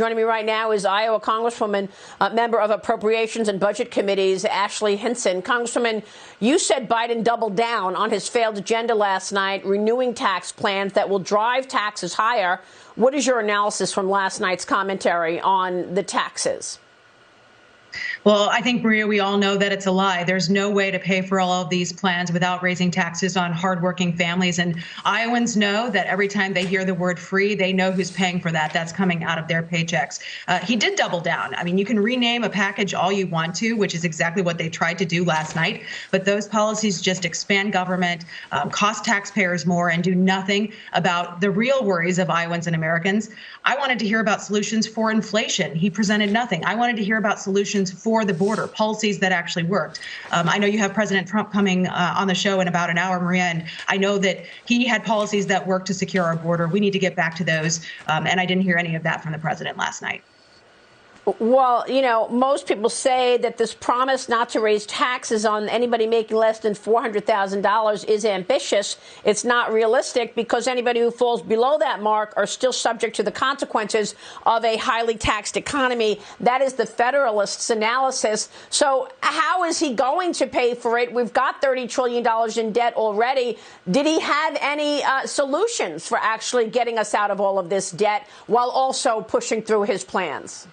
Joining me right now is Iowa Congresswoman, member of Appropriations and Budget Committees, Ashley Hinson. Congresswoman, you said Biden doubled down on his failed agenda last night, renewing tax plans that will drive taxes higher. What is your analysis from last night's commentary on the taxes? Well, I think, Maria, we all know that it's a lie. There's no way to pay for all of these plans without raising taxes on hardworking families. And Iowans know that every time they hear the word free, they know who's paying for that. That's coming out of their paychecks. He did double down. I mean, you can rename a package all you want to, which is exactly what they tried to do last night. But those policies just expand government, cost taxpayers more, and do nothing about the real worries of Iowans and Americans. I wanted to hear about solutions for inflation. He presented nothing. I wanted to hear about solutions for the border, policies that actually worked. I know you have President Trump coming on the show in about an hour, Maria, and I know that he had policies that worked to secure our border. We need to get back to those, and I didn't hear any of that from the president last night. Well, you know, most people say that this promise not to raise taxes on anybody making less than $400,000 is ambitious. It's not realistic because anybody who falls below that mark are still subject to the consequences of a highly taxed economy. That is the Federalists' analysis. So how is he going to pay for it? We've got $30 trillion in debt already. Did he have any solutions for actually getting us out of all of this debt while also pushing through his plans?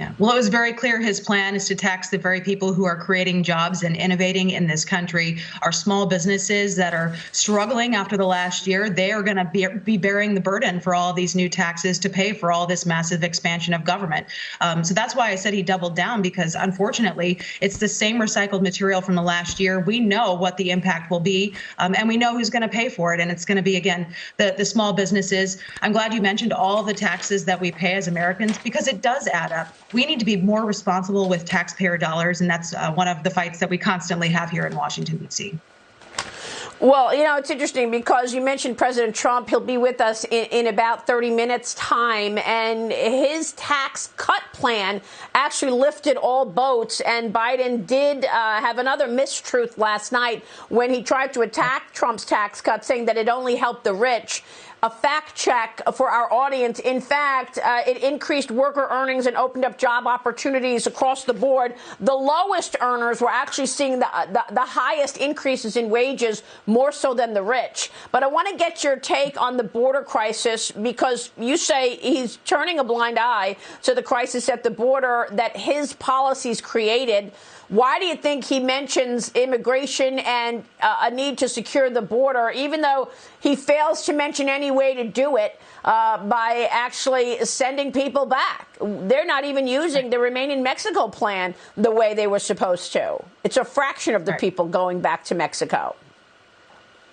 Yeah. Well, it was very clear his plan is to tax the very people who are creating jobs and innovating in this country. Our small businesses that are struggling after the last year, they are going to be bearing the burden for all of these new taxes to pay for all this massive expansion of government. So that's why I said he doubled down, because unfortunately, it's the same recycled material from the last year. We know what the impact will be, and we know who's going to pay for it. And it's going to be, again, the small businesses. I'm glad you mentioned all the taxes that we pay as Americans, because it does add up. We need to be more responsible with taxpayer dollars, and that's one of the fights that we constantly have here in Washington, D.C. Well, you know, it's interesting because you mentioned President Trump. He'll be with us in about 30 minutes' time, and his tax cut plan actually lifted all boats, and Biden did have another mistruth last night when he tried to attack Trump's tax cut, saying that it only helped the rich. A fact check for our audience. In fact, it increased worker earnings and opened up job opportunities across the board. The lowest earners were actually seeing the highest increases in wages, more so than the rich. But I want to get your take on the border crisis, because you say he's turning a blind eye to the crisis at the border that his policies created. Why do you think he mentions immigration and a need to secure the border, even though he fails to mention any way to do it by actually sending people back? They're not even using the Remain in Mexico plan the way they were supposed to. It's a fraction of the people going back to Mexico.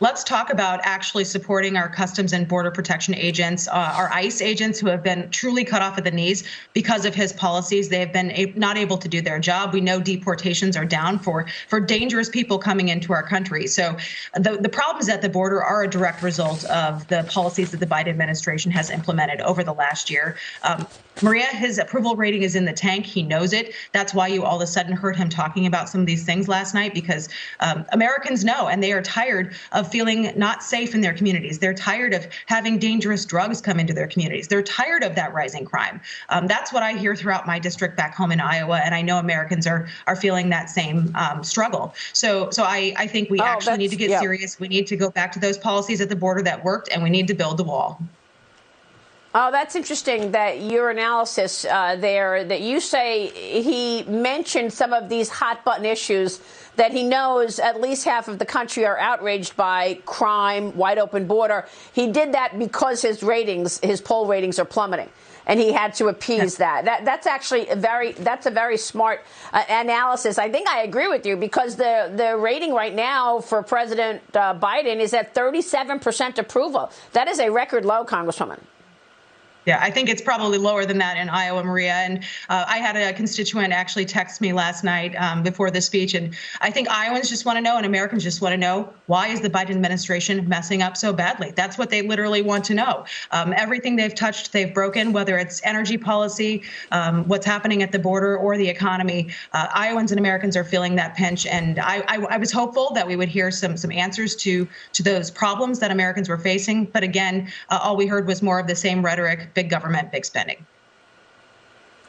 Let's talk about actually supporting our Customs and Border Protection agents, our ICE agents who have been truly cut off at the knees because of his policies. They have been not able to do their job. We know deportations are down for dangerous people coming into our country. So the problems at the border are a direct result of the policies that the Biden administration has implemented over the last year. Maria, his approval rating is in the tank. He knows it. That's why you all of a sudden heard him talking about some of these things last night, because Americans know, and they are tired of feeling not safe in their communities. They're tired of having dangerous drugs come into their communities. They're tired of that rising crime. That's what I hear throughout my district back home in Iowa, and I know Americans are feeling that same struggle. So I think we actually need to get serious. We need to go back to those policies at the border that worked, and we need to build the wall. Oh, that's interesting that your analysis there, that you say he mentioned some of these hot button issues that he knows at least half of the country are outraged by: crime, wide open border. He did that because his poll ratings are plummeting, and he had to appease that. That's actually a very smart analysis. I think I agree with you, because the rating right now for President Biden is at 37% approval. That is a record low, Congresswoman. Yeah, I think it's probably lower than that in Iowa, Maria. And I had a constituent actually text me last night before the speech. And I think Iowans just want to know, and Americans just want to know, why is the Biden administration messing up so badly? That's what they literally want to know. Everything they've touched, they've broken, whether it's energy policy, what's happening at the border, or the economy. Iowans and Americans are feeling that pinch. And I was hopeful that we would hear some answers to those problems that Americans were facing. But again, all we heard was more of the same rhetoric: big government, big spending.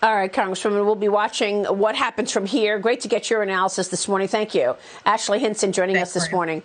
All right, Congresswoman, we'll be watching what happens from here. Great to get your analysis this morning. Thank you. Ashley Hinson joining us this morning.